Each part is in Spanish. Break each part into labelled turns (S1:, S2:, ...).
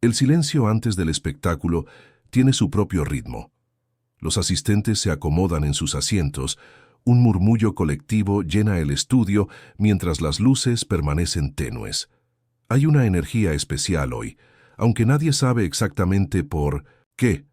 S1: El silencio antes del espectáculo tiene su propio ritmo. Los asistentes se acomodan en sus asientos, un murmullo colectivo llena el estudio mientras las luces permanecen tenues. Hay una energía especial hoy, aunque nadie sabe exactamente por qué.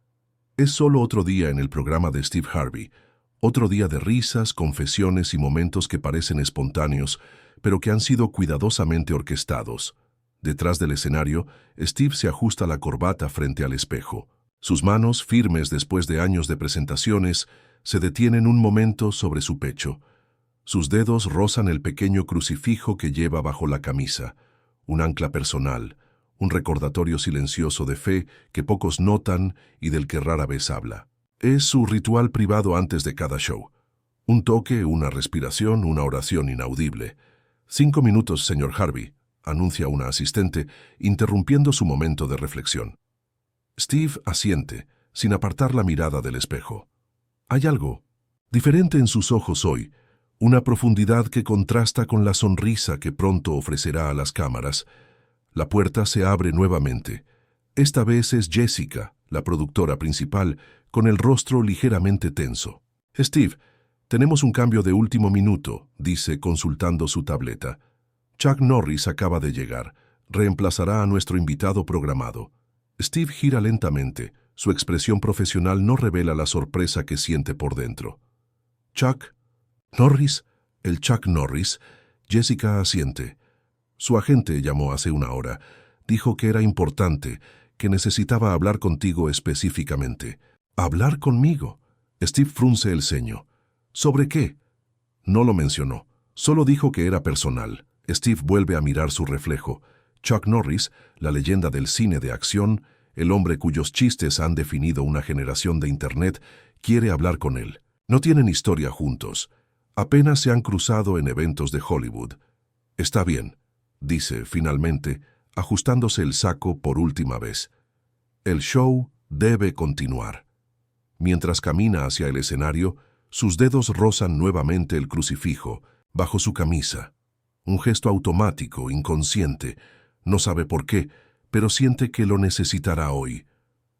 S1: Es solo otro día en el programa de Steve Harvey, otro día de risas, confesiones y momentos que parecen espontáneos, pero que han sido cuidadosamente orquestados. Detrás del escenario, Steve se ajusta la corbata frente al espejo. Sus manos, firmes después de años de presentaciones, se detienen un momento sobre su pecho. Sus dedos rozan el pequeño crucifijo que lleva bajo la camisa, un ancla personal, un recordatorio silencioso de fe que pocos notan y del que rara vez habla. Es su ritual privado antes de cada show. Un toque, una respiración, una oración inaudible. 5 minutos, señor Harvey, anuncia una asistente, interrumpiendo su momento de reflexión. Steve asiente, sin apartar la mirada del espejo. Hay algo diferente en sus ojos hoy, una profundidad que contrasta con la sonrisa que pronto ofrecerá a las cámaras. La puerta se abre nuevamente. Esta vez es Jessica, la productora principal, con el rostro ligeramente tenso. Steve, tenemos un cambio de último minuto, dice consultando su tableta. Chuck Norris acaba de llegar. Reemplazará a nuestro invitado programado. Steve gira lentamente. Su expresión profesional no revela la sorpresa que siente por dentro. Chuck Norris, el Chuck Norris. Jessica asiente. Su agente llamó hace una hora. Dijo que era importante, que necesitaba hablar contigo específicamente. ¿Hablar conmigo? Steve frunce el ceño. ¿Sobre qué? No lo mencionó. Solo dijo que era personal. Steve vuelve a mirar su reflejo. Chuck Norris, la leyenda del cine de acción, el hombre cuyos chistes han definido una generación de Internet, quiere hablar con él. No tienen historia juntos. Apenas se han cruzado en eventos de Hollywood. Está bien, dice finalmente, ajustándose el saco por última vez. El show debe continuar. Mientras camina hacia el escenario, sus dedos rozan nuevamente el crucifijo, bajo su camisa. Un gesto automático, inconsciente. No sabe por qué, pero siente que lo necesitará hoy.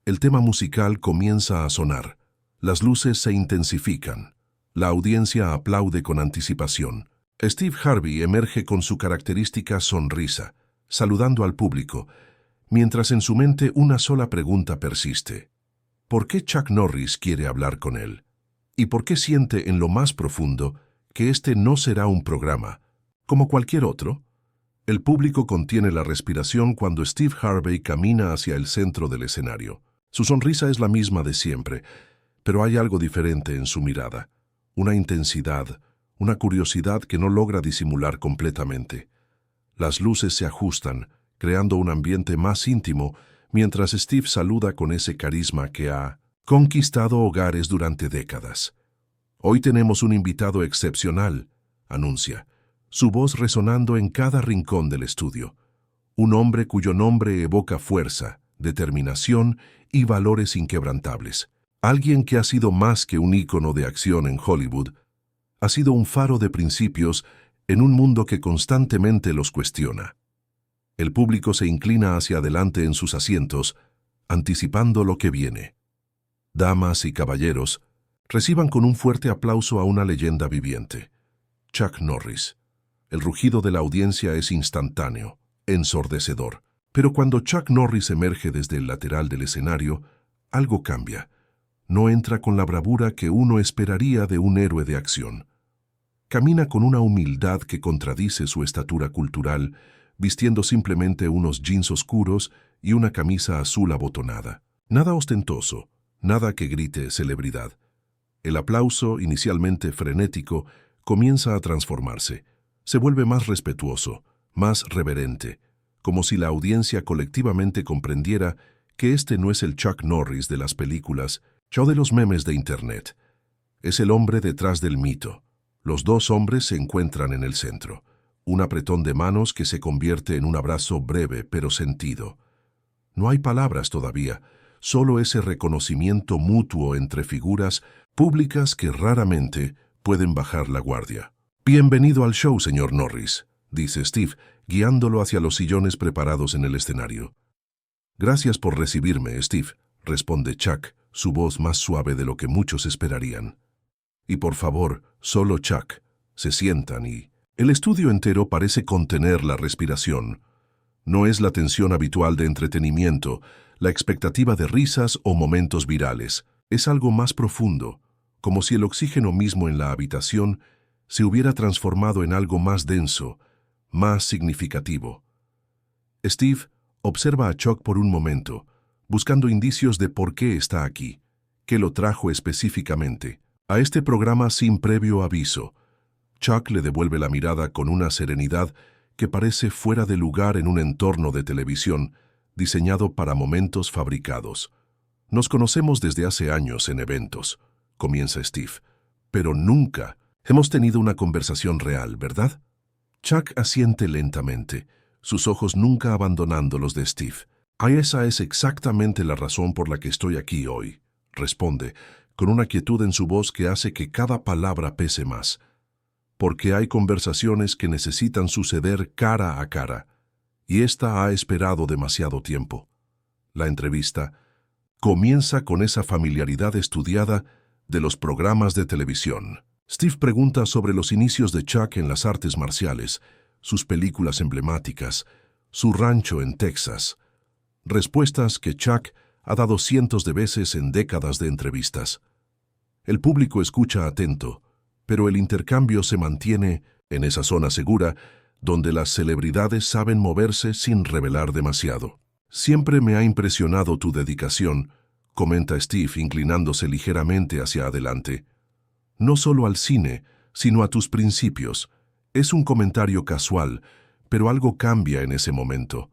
S1: El tema musical comienza a sonar. Las luces se intensifican. La audiencia aplaude con anticipación. Steve Harvey emerge con su característica sonrisa, saludando al público, mientras en su mente una sola pregunta persiste. ¿Por qué Chuck Norris quiere hablar con él? ¿Y por qué siente en lo más profundo que este no será un programa, como cualquier otro? El público contiene la respiración cuando Steve Harvey camina hacia el centro del escenario. Su sonrisa es la misma de siempre, pero hay algo diferente en su mirada. Una intensidad, una curiosidad que no logra disimular completamente. Las luces se ajustan, creando un ambiente más íntimo, mientras Steve saluda con ese carisma que ha conquistado hogares durante décadas. Hoy tenemos un invitado excepcional, anuncia, su voz resonando en cada rincón del estudio. Un hombre cuyo nombre evoca fuerza, determinación y valores inquebrantables. Alguien que ha sido más que un ícono de acción en Hollywood, ha sido un faro de principios en un mundo que constantemente los cuestiona. El público se inclina hacia adelante en sus asientos, anticipando lo que viene. Damas y caballeros, reciban con un fuerte aplauso a una leyenda viviente, Chuck Norris. El rugido de la audiencia es instantáneo, ensordecedor. Pero cuando Chuck Norris emerge desde el lateral del escenario, algo cambia. No entra con la bravura que uno esperaría de un héroe de acción. Camina con una humildad que contradice su estatura cultural, vistiendo simplemente unos jeans oscuros y una camisa azul abotonada. Nada ostentoso, nada que grite celebridad. El aplauso, inicialmente frenético, comienza a transformarse. Se vuelve más respetuoso, más reverente, como si la audiencia colectivamente comprendiera que este no es el Chuck Norris de las películas o de los memes de Internet. Es el hombre detrás del mito. Los dos hombres se encuentran en el centro. Un apretón de manos que se convierte en un abrazo breve pero sentido. No hay palabras todavía, solo ese reconocimiento mutuo entre figuras públicas que raramente pueden bajar la guardia. «Bienvenido al show, señor Norris», dice Steve, guiándolo hacia los sillones preparados en el escenario. Gracias por recibirme, Steve, responde Chuck, su voz más suave de lo que muchos esperarían. Y por favor, solo Chuck. Se sientan y... El estudio entero parece contener la respiración. No es la tensión habitual de entretenimiento, la expectativa de risas o momentos virales. Es algo más profundo, como si el oxígeno mismo en la habitación se hubiera transformado en algo más denso, más significativo. Steve observa a Chuck por un momento, buscando indicios de por qué está aquí, qué lo trajo específicamente a este programa sin previo aviso. Chuck le devuelve la mirada con una serenidad que parece fuera de lugar en un entorno de televisión diseñado para momentos fabricados. Nos conocemos desde hace años en eventos, comienza Steve, pero nunca hemos tenido una conversación real, ¿verdad? Chuck asiente lentamente, sus ojos nunca abandonando los de Steve. Esa es exactamente la razón por la que estoy aquí hoy, responde, con una quietud en su voz que hace que cada palabra pese más. Porque hay conversaciones que necesitan suceder cara a cara, y esta ha esperado demasiado tiempo. La entrevista comienza con esa familiaridad estudiada de los programas de televisión. Steve pregunta sobre los inicios de Chuck en las artes marciales, sus películas emblemáticas, su rancho en Texas. Respuestas que Chuck ha dado cientos de veces en décadas de entrevistas. El público escucha atento, pero el intercambio se mantiene en esa zona segura donde las celebridades saben moverse sin revelar demasiado. Siempre me ha impresionado tu dedicación, comenta Steve inclinándose ligeramente hacia adelante. No solo al cine, sino a tus principios. Es un comentario casual, pero algo cambia en ese momento.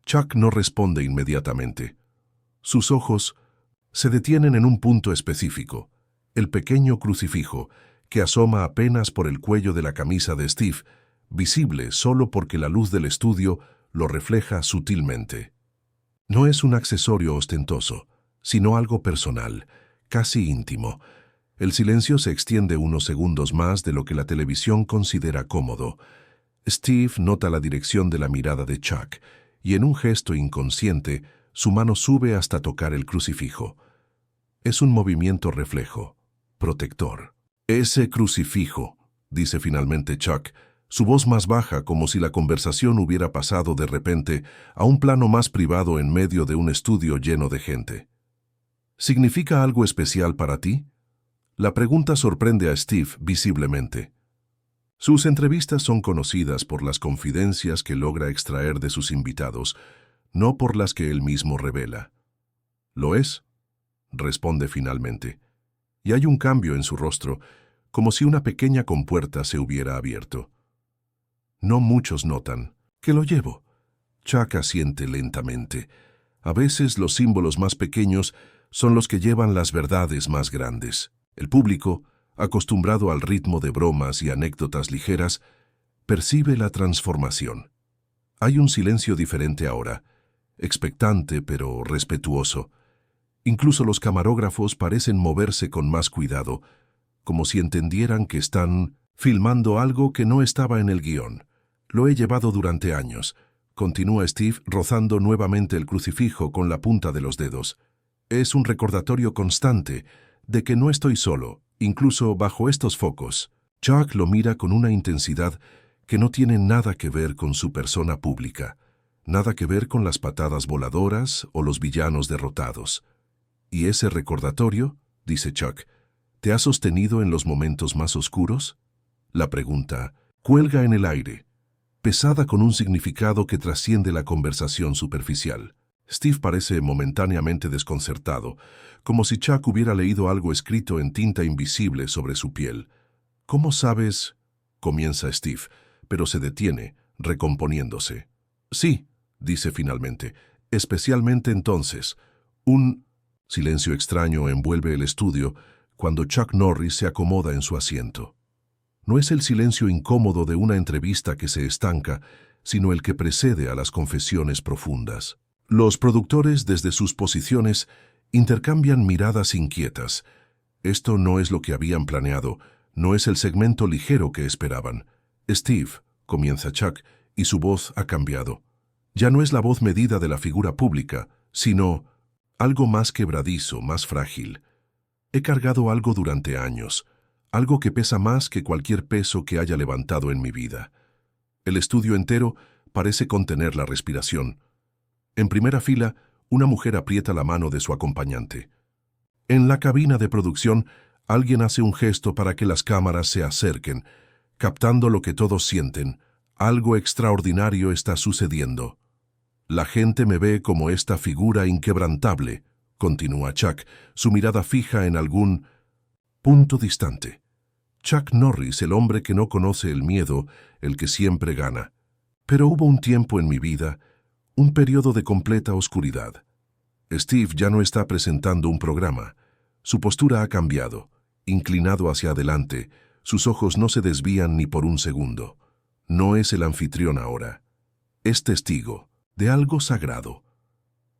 S1: Chuck no responde inmediatamente. Sus ojos se detienen en un punto específico, el pequeño crucifijo, que asoma apenas por el cuello de la camisa de Steve, visible solo porque la luz del estudio lo refleja sutilmente. No es un accesorio ostentoso, sino algo personal, casi íntimo. El silencio se extiende unos segundos más de lo que la televisión considera cómodo. Steve nota la dirección de la mirada de Chuck, y en un gesto inconsciente, su mano sube hasta tocar el crucifijo. Es un movimiento reflejo, protector. Ese crucifijo, dice finalmente Chuck, su voz más baja como si la conversación hubiera pasado de repente a un plano más privado en medio de un estudio lleno de gente. ¿Significa algo especial para ti? La pregunta sorprende a Steve visiblemente. Sus entrevistas son conocidas por las confidencias que logra extraer de sus invitados, no por las que él mismo revela. ¿Lo es?, responde finalmente, y hay un cambio en su rostro, como si una pequeña compuerta se hubiera abierto. No muchos notan que lo llevo. Chuck asiente lentamente. A veces los símbolos más pequeños son los que llevan las verdades más grandes. El público, acostumbrado al ritmo de bromas y anécdotas ligeras, percibe la transformación. Hay un silencio diferente ahora, expectante pero respetuoso. Incluso los camarógrafos parecen moverse con más cuidado, como si entendieran que están filmando algo que no estaba en el guión. Lo he llevado durante años, continúa Steve rozando nuevamente el crucifijo con la punta de los dedos. Es un recordatorio constante de que no estoy solo, incluso bajo estos focos. Chuck lo mira con una intensidad que no tiene nada que ver con su persona pública, nada que ver con las patadas voladoras o los villanos derrotados. ¿Y ese recordatorio, dice Chuck, te ha sostenido en los momentos más oscuros? La pregunta cuelga en el aire, pesada con un significado que trasciende la conversación superficial. Steve parece momentáneamente desconcertado, como si Chuck hubiera leído algo escrito en tinta invisible sobre su piel. ¿Cómo sabes? Comienza Steve, pero se detiene, recomponiéndose. Sí, dice finalmente, especialmente entonces. Un silencio extraño envuelve el estudio cuando Chuck Norris se acomoda en su asiento. No es el silencio incómodo de una entrevista que se estanca, sino el que precede a las confesiones profundas. Los productores, desde sus posiciones, intercambian miradas inquietas. Esto no es lo que habían planeado, no es el segmento ligero que esperaban. Steve, comienza Chuck, y su voz ha cambiado. Ya no es la voz medida de la figura pública, sino algo más quebradizo, más frágil. He cargado algo durante años, algo que pesa más que cualquier peso que haya levantado en mi vida. El estudio entero parece contener la respiración. En primera fila, una mujer aprieta la mano de su acompañante. En la cabina de producción, alguien hace un gesto para que las cámaras se acerquen, captando lo que todos sienten. Algo extraordinario está sucediendo. La gente me ve como esta figura inquebrantable, continúa Chuck, su mirada fija en algún punto distante. Chuck Norris, el hombre que no conoce el miedo, el que siempre gana. Pero hubo un tiempo en mi vida, un periodo de completa oscuridad. Steve ya no está presentando un programa. Su postura ha cambiado, inclinado hacia adelante, sus ojos no se desvían ni por un segundo. No es el anfitrión ahora. Es testigo de algo sagrado.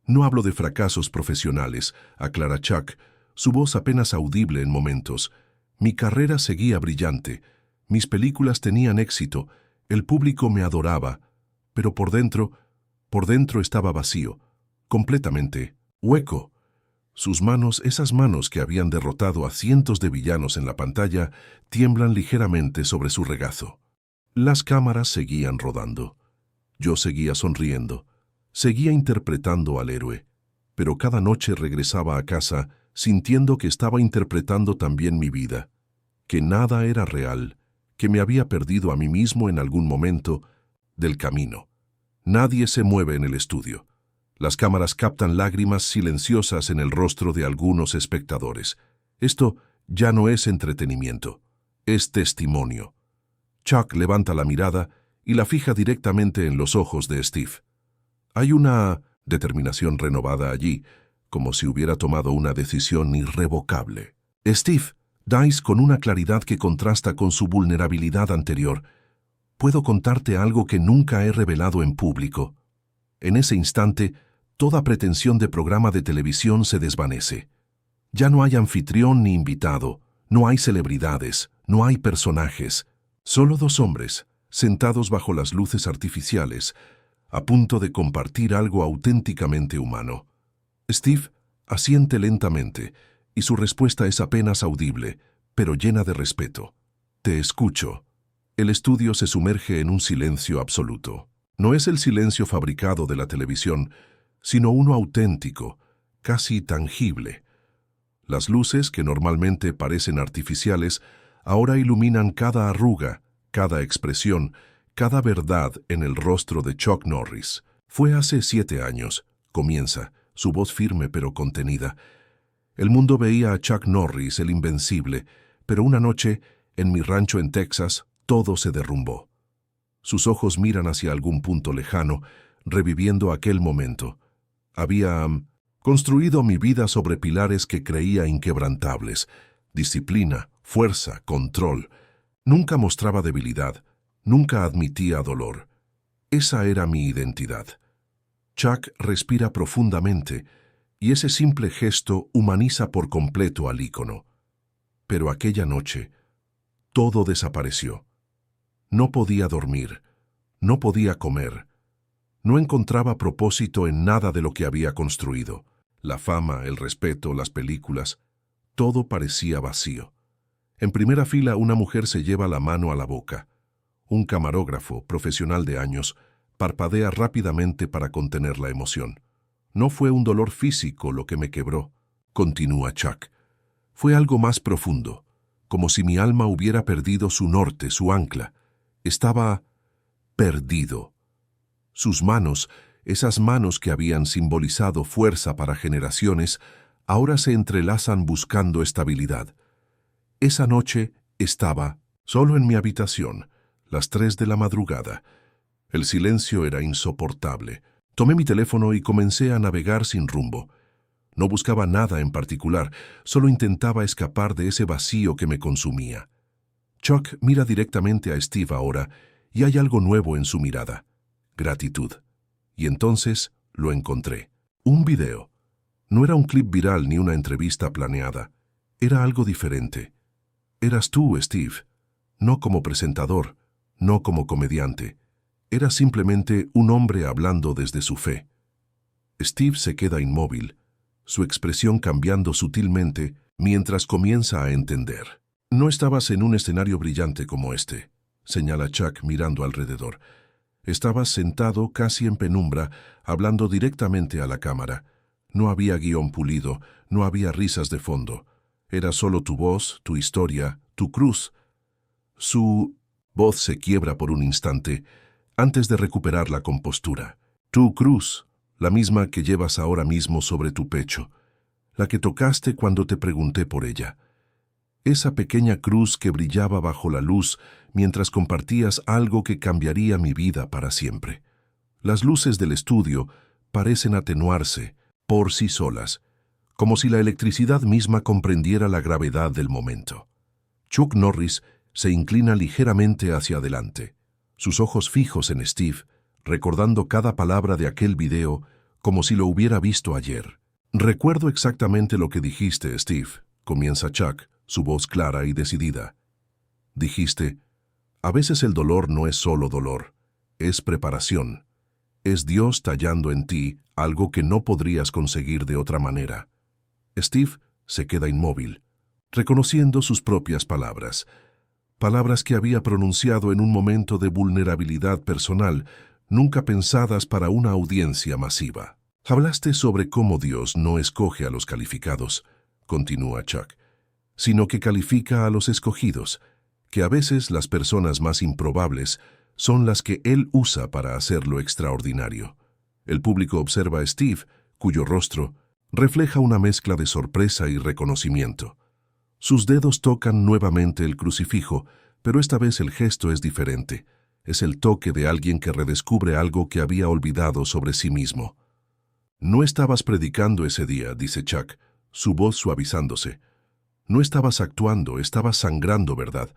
S1: No hablo de fracasos profesionales, aclara Chuck, su voz apenas audible en momentos. Mi carrera seguía brillante, mis películas tenían éxito, el público me adoraba, pero por dentro estaba vacío, completamente hueco. Sus manos, esas manos que habían derrotado a cientos de villanos en la pantalla, tiemblan ligeramente sobre su regazo. Las cámaras seguían rodando. Yo seguía sonriendo, seguía interpretando al héroe, pero cada noche regresaba a casa sintiendo que estaba interpretando también mi vida, que nada era real, que me había perdido a mí mismo en algún momento del camino. Nadie se mueve en el estudio. Las cámaras captan lágrimas silenciosas en el rostro de algunos espectadores. Esto ya no es entretenimiento, es testimonio. Chuck levanta la mirada y la fija directamente en los ojos de Steve. Hay una determinación renovada allí, como si hubiera tomado una decisión irrevocable. Steve, dice con una claridad que contrasta con su vulnerabilidad anterior, puedo contarte algo que nunca he revelado en público. En ese instante, toda pretensión de programa de televisión se desvanece. Ya no hay anfitrión ni invitado, no hay celebridades, no hay personajes. Solo dos hombres, sentados bajo las luces artificiales, a punto de compartir algo auténticamente humano. Steve asiente lentamente, y su respuesta es apenas audible, pero llena de respeto. Te escucho. El estudio se sumerge en un silencio absoluto. No es el silencio fabricado de la televisión, sino uno auténtico, casi tangible. Las luces, que normalmente parecen artificiales, ahora iluminan cada arruga, cada expresión, cada verdad en el rostro de Chuck Norris. Fue hace 7 años, comienza, su voz firme pero contenida. El mundo veía a Chuck Norris, el invencible, pero una noche, en mi rancho en Texas, todo se derrumbó. Sus ojos miran hacia algún punto lejano, reviviendo aquel momento. Había construido mi vida sobre pilares que creía inquebrantables: disciplina, fuerza, control. Nunca mostraba debilidad, nunca admitía dolor. Esa era mi identidad. Chuck respira profundamente, y ese simple gesto humaniza por completo al ícono. Pero aquella noche, todo desapareció. No podía dormir, no podía comer. No encontraba propósito en nada de lo que había construido. La fama, el respeto, las películas, todo parecía vacío. En primera fila, una mujer se lleva la mano a la boca. Un camarógrafo, profesional de años, parpadea rápidamente para contener la emoción. No fue un dolor físico lo que me quebró, continúa Chuck. Fue algo más profundo, como si mi alma hubiera perdido su norte, su ancla. Estaba perdido. Sus manos, esas manos que habían simbolizado fuerza para generaciones, ahora se entrelazan buscando estabilidad. Esa noche estaba solo en mi habitación, las 3 de la madrugada. El silencio era insoportable. Tomé mi teléfono y comencé a navegar sin rumbo. No buscaba nada en particular, solo intentaba escapar de ese vacío que me consumía. Chuck mira directamente a Steve ahora, y hay algo nuevo en su mirada: gratitud. Y entonces lo encontré. Un video. No era un clip viral ni una entrevista planeada. Era algo diferente. Eras tú, Steve. No como presentador, no como comediante. Era simplemente un hombre hablando desde su fe. Steve se queda inmóvil, su expresión cambiando sutilmente mientras comienza a entender. No estabas en un escenario brillante como este, señala Chuck mirando alrededor. Estabas sentado casi en penumbra, hablando directamente a la cámara. No había guión pulido, no había risas de fondo. Era solo tu voz, tu historia, tu cruz. Su voz se quiebra por un instante, antes de recuperar la compostura. Tu cruz, la misma que llevas ahora mismo sobre tu pecho, la que tocaste cuando te pregunté por ella. Esa pequeña cruz que brillaba bajo la luz mientras compartías algo que cambiaría mi vida para siempre. Las luces del estudio parecen atenuarse por sí solas, como si la electricidad misma comprendiera la gravedad del momento. Chuck Norris se inclina ligeramente hacia adelante, sus ojos fijos en Steve, recordando cada palabra de aquel video como si lo hubiera visto ayer. «Recuerdo exactamente lo que dijiste, Steve», comienza Chuck, su voz clara y decidida. Dijiste, a veces el dolor no es solo dolor, es preparación. Es Dios tallando en ti algo que no podrías conseguir de otra manera. Steve se queda inmóvil, reconociendo sus propias palabras. Palabras que había pronunciado en un momento de vulnerabilidad personal, nunca pensadas para una audiencia masiva. Hablaste sobre cómo Dios no escoge a los calificados, continúa Chuck, sino que califica a los escogidos, que a veces las personas más improbables son las que Él usa para hacer lo extraordinario. El público observa a Steve, cuyo rostro refleja una mezcla de sorpresa y reconocimiento. Sus dedos tocan nuevamente el crucifijo, pero esta vez el gesto es diferente. Es el toque de alguien que redescubre algo que había olvidado sobre sí mismo. No estabas predicando ese día, dice Chuck, su voz suavizándose. No estabas actuando, estabas sangrando, ¿verdad?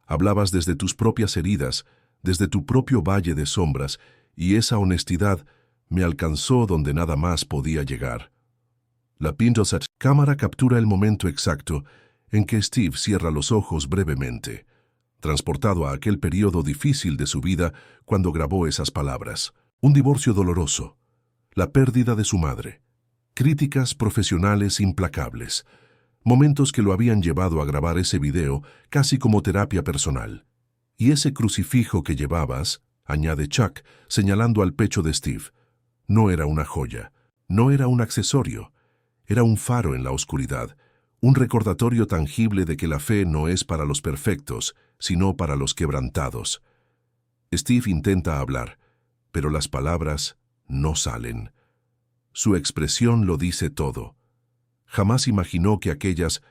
S1: Hablabas desde tus propias heridas, desde tu propio valle de sombras, y esa honestidad me alcanzó donde nada más podía llegar. La Pintosat cámara captura el momento exacto en que Steve cierra los ojos brevemente, transportado a aquel periodo difícil de su vida cuando grabó esas palabras. Un divorcio doloroso, la pérdida de su madre, críticas profesionales implacables, momentos que lo habían llevado a grabar ese video casi como terapia personal. Y ese crucifijo que llevabas, añade Chuck, señalando al pecho de Steve, no era una joya, no era un accesorio, era un faro en la oscuridad, un recordatorio tangible de que la fe no es para los perfectos, sino para los quebrantados. Steve intenta hablar, pero las palabras no salen. Su expresión lo dice todo. Jamás imaginó que aquellas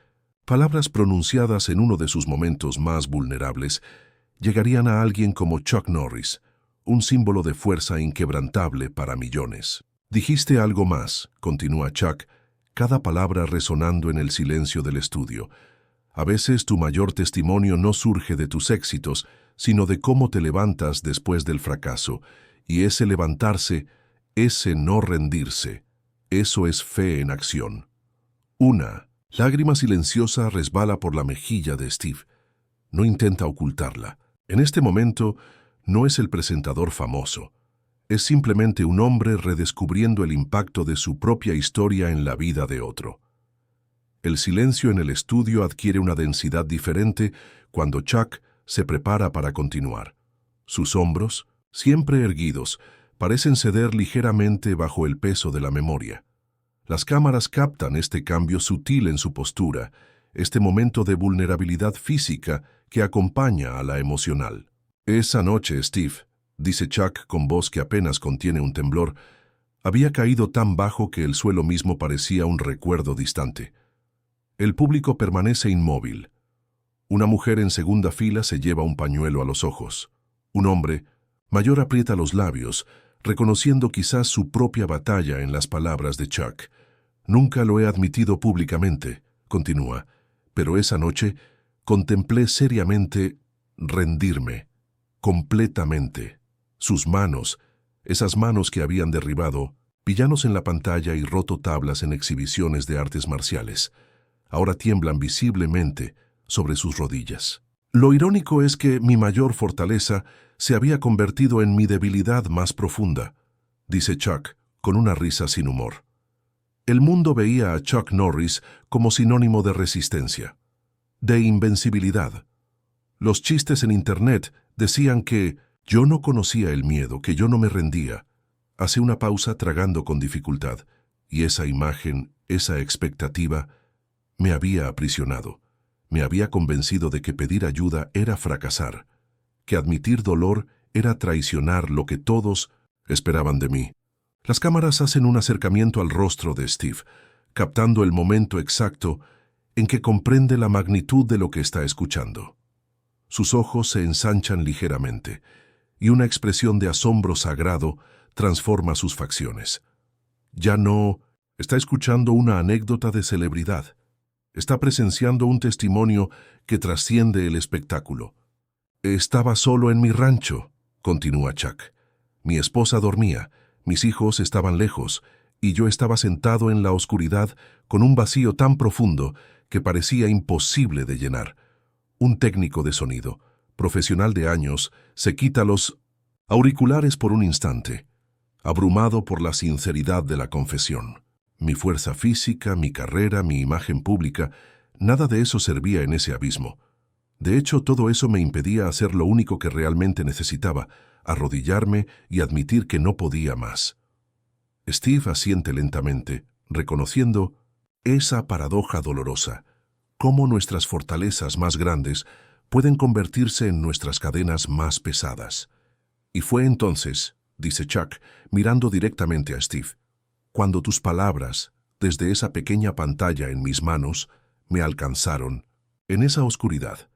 S1: palabras pronunciadas en uno de sus momentos más vulnerables llegarían a alguien como Chuck Norris, un símbolo de fuerza inquebrantable para millones. Dijiste algo más, continúa Chuck, cada palabra resonando en el silencio del estudio. A veces tu mayor testimonio no surge de tus éxitos, sino de cómo te levantas después del fracaso, y ese levantarse, ese no rendirse, eso es fe en acción. Una lágrima silenciosa resbala por la mejilla de Steve. No intenta ocultarla. En este momento, no es el presentador famoso. Es simplemente un hombre redescubriendo el impacto de su propia historia en la vida de otro. El silencio en el estudio adquiere una densidad diferente cuando Chuck se prepara para continuar. Sus hombros, siempre erguidos, parecen ceder ligeramente bajo el peso de la memoria. Las cámaras captan este cambio sutil en su postura, este momento de vulnerabilidad física que acompaña a la emocional. Esa noche, Steve, dice Chuck con voz que apenas contiene un temblor, había caído tan bajo que el suelo mismo parecía un recuerdo distante. El público permanece inmóvil. Una mujer en segunda fila se lleva un pañuelo a los ojos. Un hombre mayor aprieta los labios, reconociendo quizás su propia batalla en las palabras de Chuck. Nunca lo he admitido públicamente, continúa, pero esa noche contemplé seriamente rendirme, completamente. Sus manos, esas manos que habían derribado villanos en la pantalla y roto tablas en exhibiciones de artes marciales, ahora tiemblan visiblemente sobre sus rodillas. Lo irónico es que mi mayor fortaleza se había convertido en mi debilidad más profunda, dice Chuck, con una risa sin humor. El mundo veía a Chuck Norris como sinónimo de resistencia, de invencibilidad. Los chistes en Internet decían que yo no conocía el miedo, que yo no me rendía. Hace una pausa tragando con dificultad, y esa imagen, esa expectativa, me había aprisionado. Me había convencido de que pedir ayuda era fracasar, que admitir dolor era traicionar lo que todos esperaban de mí. Las cámaras hacen un acercamiento al rostro de Steve, captando el momento exacto en que comprende la magnitud de lo que está escuchando. Sus ojos se ensanchan ligeramente, y una expresión de asombro sagrado transforma sus facciones. Ya no está escuchando una anécdota de celebridad. Está presenciando un testimonio que trasciende el espectáculo. Estaba solo en mi rancho, continúa Chuck. Mi esposa dormía, mis hijos estaban lejos, y yo estaba sentado en la oscuridad con un vacío tan profundo que parecía imposible de llenar. Un técnico de sonido, profesional de años, se quita los auriculares por un instante, abrumado por la sinceridad de la confesión. Mi fuerza física, mi carrera, mi imagen pública, nada de eso servía en ese abismo. De hecho, todo eso me impedía hacer lo único que realmente necesitaba, arrodillarme y admitir que no podía más. Steve asiente lentamente, reconociendo esa paradoja dolorosa, cómo nuestras fortalezas más grandes pueden convertirse en nuestras cadenas más pesadas. Y fue entonces, dice Chuck, mirando directamente a Steve, cuando tus palabras, desde esa pequeña pantalla en mis manos, me alcanzaron, en esa oscuridad.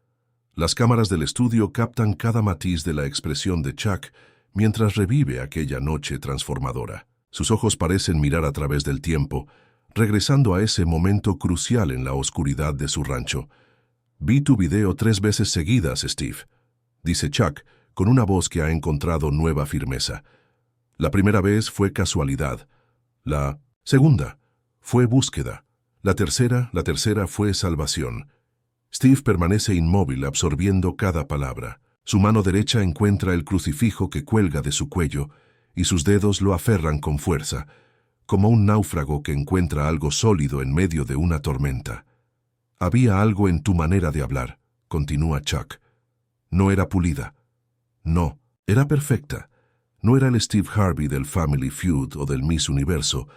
S1: Las cámaras del estudio captan cada matiz de la expresión de Chuck mientras revive aquella noche transformadora. Sus ojos parecen mirar a través del tiempo, regresando a ese momento crucial en la oscuridad de su rancho. Vi tu video 3 veces seguidas, Steve, dice Chuck, con una voz que ha encontrado nueva firmeza. La primera vez fue casualidad. La segunda fue búsqueda. La tercera fue salvación. Steve permanece inmóvil, absorbiendo cada palabra. Su mano derecha encuentra el crucifijo que cuelga de su cuello, y sus dedos lo aferran con fuerza, como un náufrago que encuentra algo sólido en medio de una tormenta. Había algo en tu manera de hablar, continúa Chuck. No era pulida. No, era perfecta. No era el Steve Harvey del Family Feud o del Miss Universo.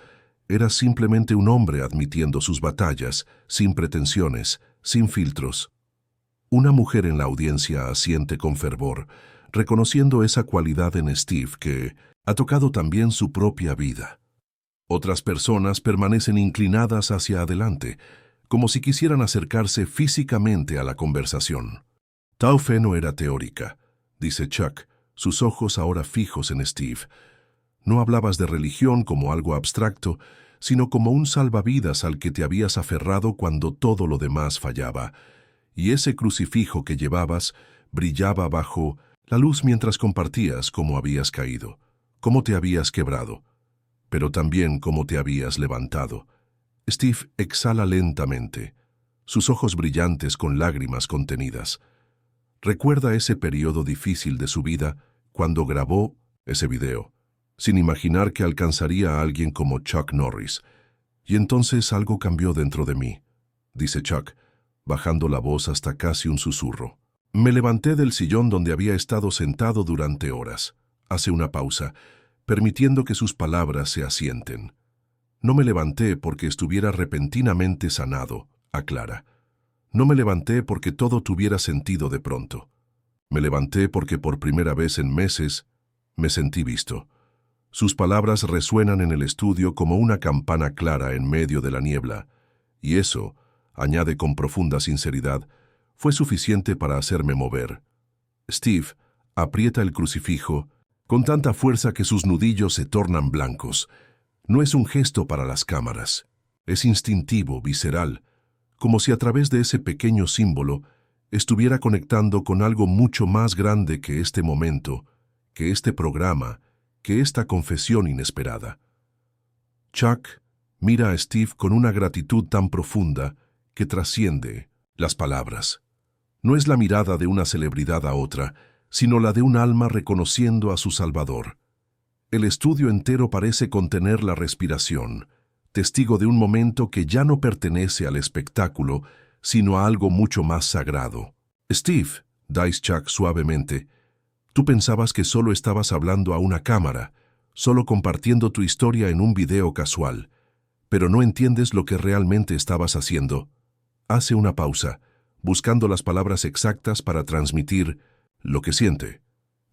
S1: Era simplemente un hombre admitiendo sus batallas, sin pretensiones, sin filtros. Una mujer en la audiencia asiente con fervor, reconociendo esa cualidad en Steve que ha tocado también su propia vida. Otras personas permanecen inclinadas hacia adelante, como si quisieran acercarse físicamente a la conversación. Tal fe no era teórica, dice Chuck, sus ojos ahora fijos en Steve. No hablabas de religión como algo abstracto, sino como un salvavidas al que te habías aferrado cuando todo lo demás fallaba. Y ese crucifijo que llevabas brillaba bajo la luz mientras compartías cómo habías caído, cómo te habías quebrado, pero también cómo te habías levantado. Steve exhala lentamente, sus ojos brillantes con lágrimas contenidas. Recuerda ese periodo difícil de su vida cuando grabó ese video, sin imaginar que alcanzaría a alguien como Chuck Norris. Y entonces algo cambió dentro de mí, dice Chuck, bajando la voz hasta casi un susurro. Me levanté del sillón donde había estado sentado durante horas. Hace una pausa, permitiendo que sus palabras se asienten. No me levanté porque estuviera repentinamente sanado, aclara. No me levanté porque todo tuviera sentido de pronto. Me levanté porque por primera vez en meses me sentí visto. Sus palabras resuenan en el estudio como una campana clara en medio de la niebla, y eso, añade con profunda sinceridad, fue suficiente para hacerme mover. Steve aprieta el crucifijo con tanta fuerza que sus nudillos se tornan blancos. No es un gesto para las cámaras, es instintivo, visceral, como si a través de ese pequeño símbolo estuviera conectando con algo mucho más grande que este momento, que este programa, que esta confesión inesperada. Chuck mira a Steve con una gratitud tan profunda que trasciende las palabras. No es la mirada de una celebridad a otra, sino la de un alma reconociendo a su Salvador. El estudio entero parece contener la respiración, testigo de un momento que ya no pertenece al espectáculo, sino a algo mucho más sagrado. Steve, dice Chuck suavemente, tú pensabas que solo estabas hablando a una cámara, solo compartiendo tu historia en un video casual, pero no entiendes lo que realmente estabas haciendo. Hace una pausa, buscando las palabras exactas para transmitir lo que siente.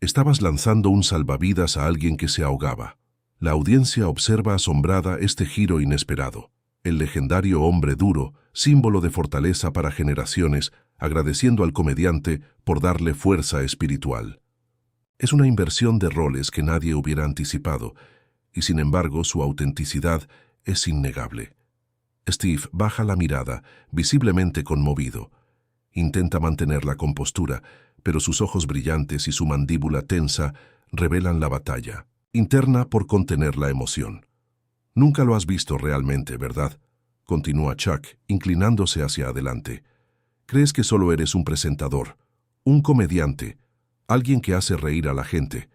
S1: Estabas lanzando un salvavidas a alguien que se ahogaba. La audiencia observa asombrada este giro inesperado. El legendario hombre duro, símbolo de fortaleza para generaciones, agradeciendo al comediante por darle fuerza espiritual. Es una inversión de roles que nadie hubiera anticipado, y sin embargo su autenticidad es innegable. Steve baja la mirada, visiblemente conmovido. Intenta mantener la compostura, pero sus ojos brillantes y su mandíbula tensa revelan la batalla, interna por contener la emoción. Nunca lo has visto realmente, ¿verdad? Continúa Chuck, inclinándose hacia adelante. Crees que solo eres un presentador, un comediante, alguien que hace reír a la gente.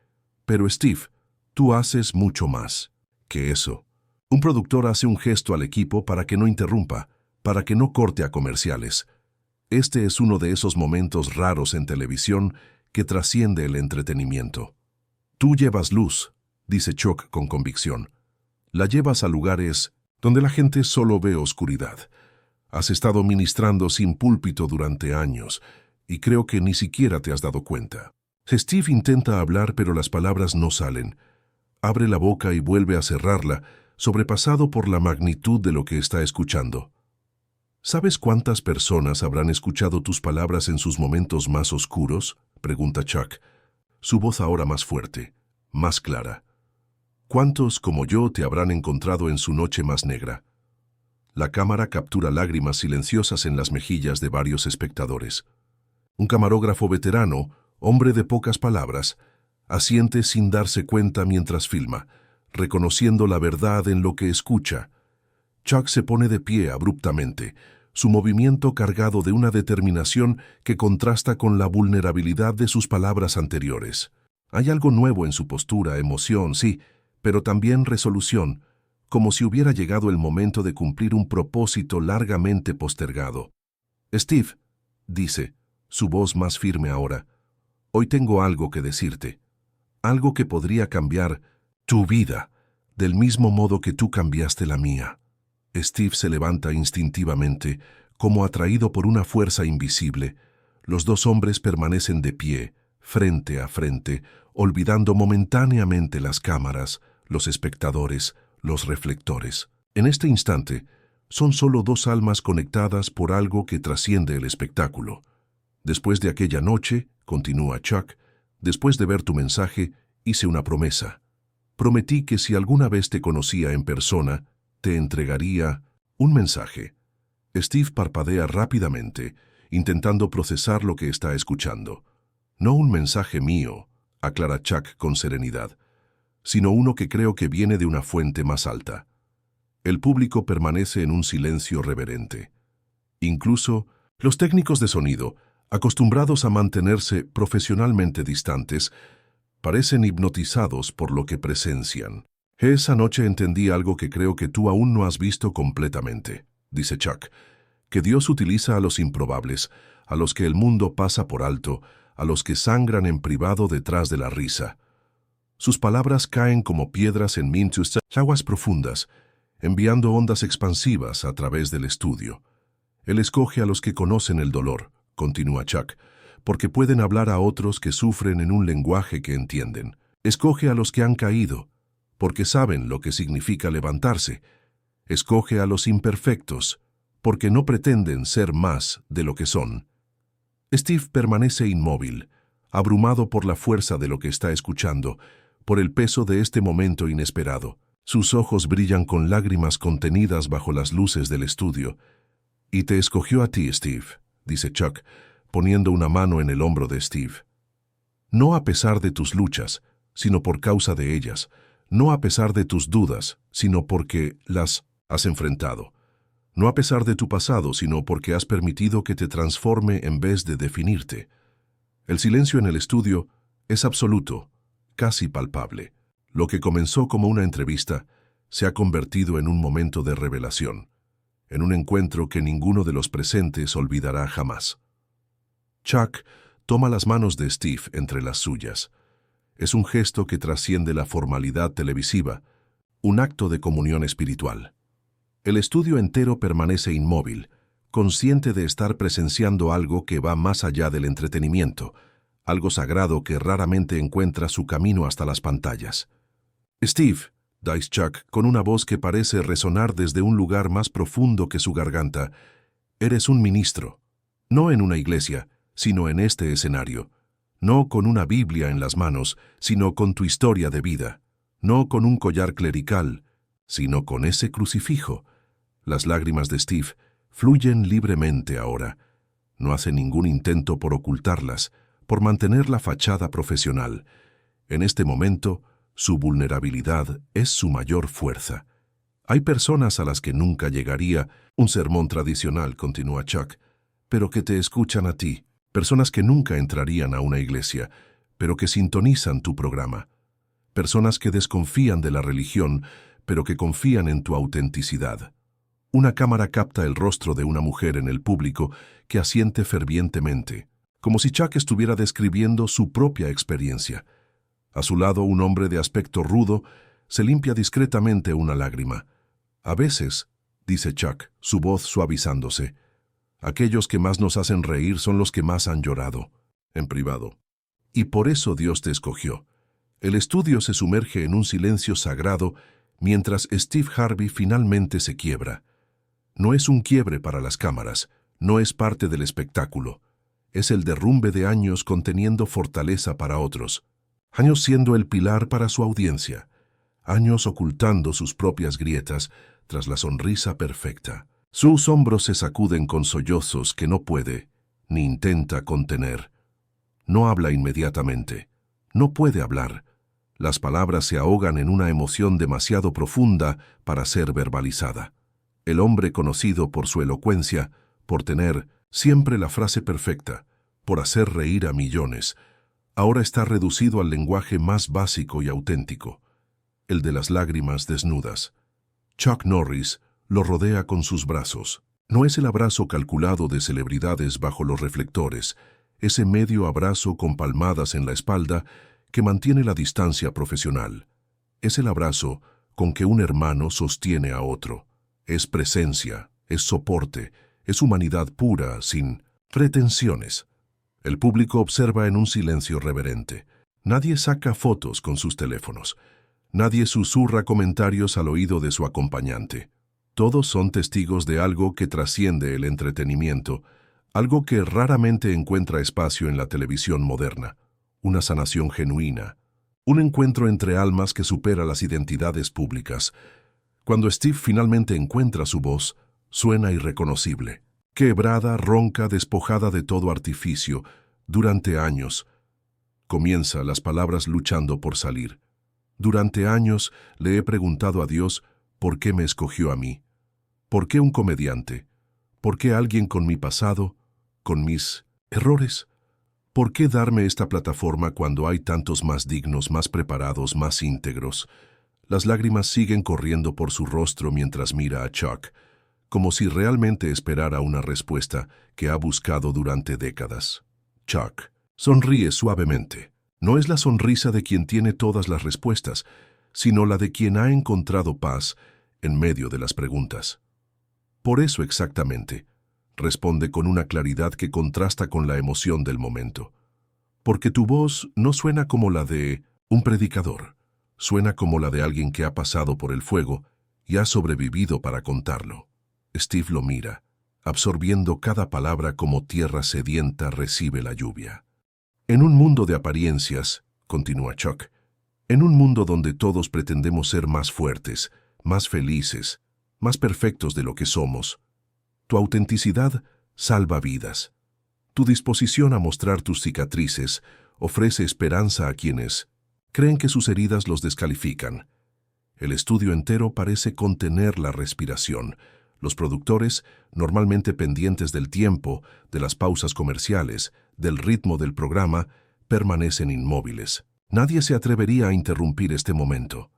S1: Pero Steve, tú haces mucho más que eso. Un productor hace un gesto al equipo para que no interrumpa, para que no corte a comerciales. Este es uno de esos momentos raros en televisión que trasciende el entretenimiento. Tú llevas luz, dice Chuck con convicción. La llevas a lugares donde la gente solo ve oscuridad. Has estado ministrando sin púlpito durante años, y creo que ni siquiera te has dado cuenta. Steve intenta hablar, pero las palabras no salen. Abre la boca y vuelve a cerrarla, sobrepasado por la magnitud de lo que está escuchando. ¿Sabes cuántas personas habrán escuchado tus palabras en sus momentos más oscuros?, pregunta Chuck, su voz ahora más fuerte, más clara. ¿Cuántos, como yo, te habrán encontrado en su noche más negra? La cámara captura lágrimas silenciosas en las mejillas de varios espectadores. Un camarógrafo veterano, hombre de pocas palabras, asiente sin darse cuenta mientras filma, reconociendo la verdad en lo que escucha. Chuck se pone de pie abruptamente, su movimiento cargado de una determinación que contrasta con la vulnerabilidad de sus palabras anteriores. Hay algo nuevo en su postura, emoción, sí, pero también resolución, como si hubiera llegado el momento de cumplir un propósito largamente postergado. Steve, dice, su voz más firme ahora, hoy tengo algo que decirte, algo que podría cambiar tu vida, del mismo modo que tú cambiaste la mía. Steve se levanta instintivamente, como atraído por una fuerza invisible. Los dos hombres permanecen de pie, frente a frente, olvidando momentáneamente las cámaras, los espectadores, los reflectores. En este instante, son solo dos almas conectadas por algo que trasciende el espectáculo. Después de aquella noche, continúa Chuck, después de ver tu mensaje, hice una promesa. Prometí que si alguna vez te conocía en persona, te entregaría un mensaje. Steve parpadea rápidamente, intentando procesar lo que está escuchando. No un mensaje mío, aclara Chuck con serenidad, sino uno que creo que viene de una fuente más alta. El público permanece en un silencio reverente. Incluso los técnicos de sonido, acostumbrados a mantenerse profesionalmente distantes, parecen hipnotizados por lo que presencian. Esa noche entendí algo que creo que tú aún no has visto completamente, dice Chuck, que Dios utiliza a los improbables, a los que el mundo pasa por alto, a los que sangran en privado detrás de la risa. Sus palabras caen como piedras en minchas aguas profundas, enviando ondas expansivas a través del estudio. Él escoge a los que conocen el dolor, continúa Chuck, porque pueden hablar a otros que sufren en un lenguaje que entienden. Escoge a los que han caído, porque saben lo que significa levantarse. Escoge a los imperfectos, porque no pretenden ser más de lo que son. Steve permanece inmóvil, abrumado por la fuerza de lo que está escuchando, por el peso de este momento inesperado. Sus ojos brillan con lágrimas contenidas bajo las luces del estudio. Y te escogió a ti, Steve, dice Chuck, poniendo una mano en el hombro de Steve. No a pesar de tus luchas, sino por causa de ellas. No a pesar de tus dudas, sino porque las has enfrentado. No a pesar de tu pasado, sino porque has permitido que te transforme en vez de definirte. El silencio en el estudio es absoluto, casi palpable. Lo que comenzó como una entrevista se ha convertido en un momento de revelación, en un encuentro que ninguno de los presentes olvidará jamás. Chuck toma las manos de Steve entre las suyas. Es un gesto que trasciende la formalidad televisiva, un acto de comunión espiritual. El estudio entero permanece inmóvil, consciente de estar presenciando algo que va más allá del entretenimiento, algo sagrado que raramente encuentra su camino hasta las pantallas. Steve, dice Chuck con una voz que parece resonar desde un lugar más profundo que su garganta, eres un ministro, no en una iglesia, sino en este escenario, no con una Biblia en las manos, sino con tu historia de vida, no con un collar clerical, sino con ese crucifijo. Las lágrimas de Steve fluyen libremente ahora. No hace ningún intento por ocultarlas, por mantener la fachada profesional. En este momento, su vulnerabilidad es su mayor fuerza. Hay personas a las que nunca llegaría un sermón tradicional, continúa Chuck, pero que te escuchan a ti. Personas que nunca entrarían a una iglesia, pero que sintonizan tu programa. Personas que desconfían de la religión, pero que confían en tu autenticidad. Una cámara capta el rostro de una mujer en el público que asiente fervientemente, como si Chuck estuviera describiendo su propia experiencia. A su lado, un hombre de aspecto rudo se limpia discretamente una lágrima. A veces, dice Chuck, su voz suavizándose, aquellos que más nos hacen reír son los que más han llorado, en privado. Y por eso Dios te escogió. El estudio se sumerge en un silencio sagrado mientras Steve Harvey finalmente se quiebra. No es un quiebre para las cámaras, no es parte del espectáculo. Es el derrumbe de años conteniendo fortaleza para otros. Años siendo el pilar para su audiencia. Años ocultando sus propias grietas tras la sonrisa perfecta. Sus hombros se sacuden con sollozos que no puede, ni intenta contener. No habla inmediatamente. No puede hablar. Las palabras se ahogan en una emoción demasiado profunda para ser verbalizada. El hombre conocido por su elocuencia, por tener siempre la frase perfecta, por hacer reír a millones, ahora está reducido al lenguaje más básico y auténtico, el de las lágrimas desnudas. Chuck Norris lo rodea con sus brazos. No es el abrazo calculado de celebridades bajo los reflectores, ese medio abrazo con palmadas en la espalda que mantiene la distancia profesional. Es el abrazo con que un hermano sostiene a otro. Es presencia, es soporte, es humanidad pura, sin pretensiones. El público observa en un silencio reverente. Nadie saca fotos con sus teléfonos. Nadie susurra comentarios al oído de su acompañante. Todos son testigos de algo que trasciende el entretenimiento, algo que raramente encuentra espacio en la televisión moderna. Una sanación genuina. Un encuentro entre almas que supera las identidades públicas. Cuando Steve finalmente encuentra su voz, suena irreconocible. Quebrada, ronca, despojada de todo artificio, durante años. Comienza las palabras luchando por salir. Durante años le he preguntado a Dios por qué me escogió a mí. ¿Por qué un comediante? ¿Por qué alguien con mi pasado, con mis errores? ¿Por qué darme esta plataforma cuando hay tantos más dignos, más preparados, más íntegros? Las lágrimas siguen corriendo por su rostro mientras mira a Chuck, como si realmente esperara una respuesta que ha buscado durante décadas. Chuck sonríe suavemente. No es la sonrisa de quien tiene todas las respuestas, sino la de quien ha encontrado paz en medio de las preguntas. Por eso exactamente, responde con una claridad que contrasta con la emoción del momento. Porque tu voz no suena como la de un predicador, suena como la de alguien que ha pasado por el fuego y ha sobrevivido para contarlo. Steve lo mira, absorbiendo cada palabra como tierra sedienta recibe la lluvia. En un mundo de apariencias, continúa Chuck, en un mundo donde todos pretendemos ser más fuertes, más felices, más perfectos de lo que somos, tu autenticidad salva vidas. Tu disposición a mostrar tus cicatrices ofrece esperanza a quienes creen que sus heridas los descalifican. El estudio entero parece contener la respiración. Los productores, normalmente pendientes del tiempo, de las pausas comerciales, del ritmo del programa, permanecen inmóviles. Nadie se atrevería a interrumpir este momento.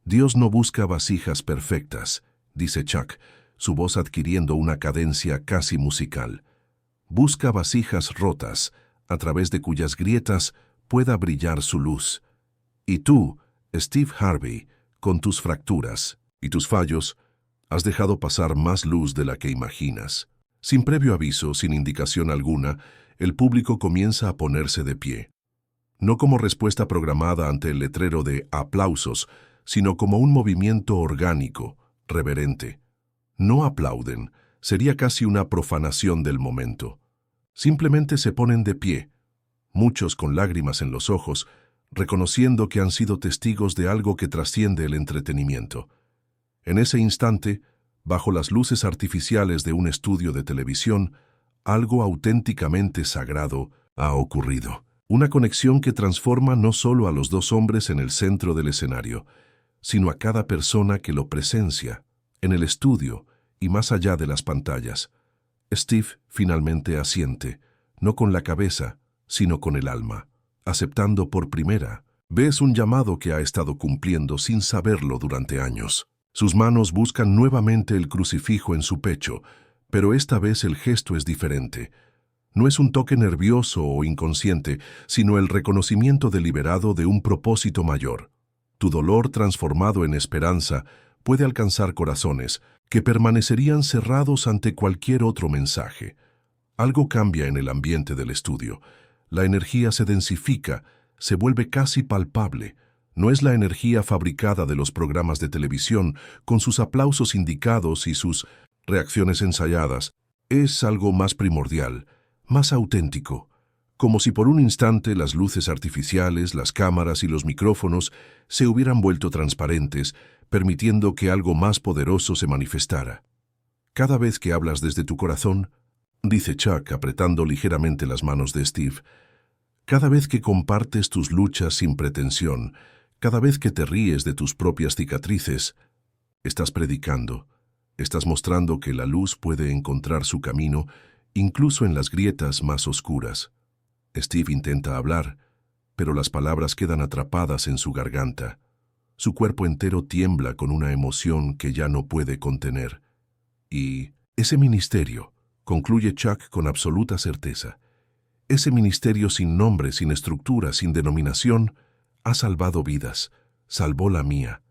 S1: Dios no busca vasijas perfectas, dice Chuck, su voz adquiriendo una cadencia casi musical. Busca vasijas rotas, a través de cuyas grietas pueda brillar su luz. Y tú, Steve Harvey, con tus fracturas y tus fallos, has dejado pasar más luz de la que imaginas. Sin previo aviso, sin indicación alguna, el público comienza a ponerse de pie. No como respuesta programada ante el letrero de aplausos, sino como un movimiento orgánico, reverente. No aplauden, sería casi una profanación del momento. Simplemente se ponen de pie, muchos con lágrimas en los ojos, reconociendo que han sido testigos de algo que trasciende el entretenimiento. En ese instante, bajo las luces artificiales de un estudio de televisión, algo auténticamente sagrado ha ocurrido. Una conexión que transforma no solo a los dos hombres en el centro del escenario, sino a cada persona que lo presencia, en el estudio y más allá de las pantallas. Steve finalmente asiente, no con la cabeza, sino con el alma, aceptando por primera vez un llamado que ha estado cumpliendo sin saberlo durante años. Sus manos buscan nuevamente el crucifijo en su pecho, pero esta vez el gesto es diferente. No es un toque nervioso o inconsciente, sino el reconocimiento deliberado de un propósito mayor. Tu dolor transformado en esperanza puede alcanzar corazones que permanecerían cerrados ante cualquier otro mensaje. Algo cambia en el ambiente del estudio. La energía se densifica, se vuelve casi palpable. No es la energía fabricada de los programas de televisión, con sus aplausos indicados y sus reacciones ensayadas. Es algo más primordial, más auténtico, como si por un instante las luces artificiales, las cámaras y los micrófonos se hubieran vuelto transparentes, permitiendo que algo más poderoso se manifestara. Cada vez que hablas desde tu corazón, dice Chuck apretando ligeramente las manos de Steve, cada vez que compartes tus luchas sin pretensión, cada vez que te ríes de tus propias cicatrices, estás predicando, estás mostrando que la luz puede encontrar su camino incluso en las grietas más oscuras. Steve intenta hablar, pero las palabras quedan atrapadas en su garganta. Su cuerpo entero tiembla con una emoción que ya no puede contener. Y ese ministerio, concluye Chuck con absoluta certeza, ese ministerio sin nombre, sin estructura, sin denominación, ha salvado vidas, salvó la mía.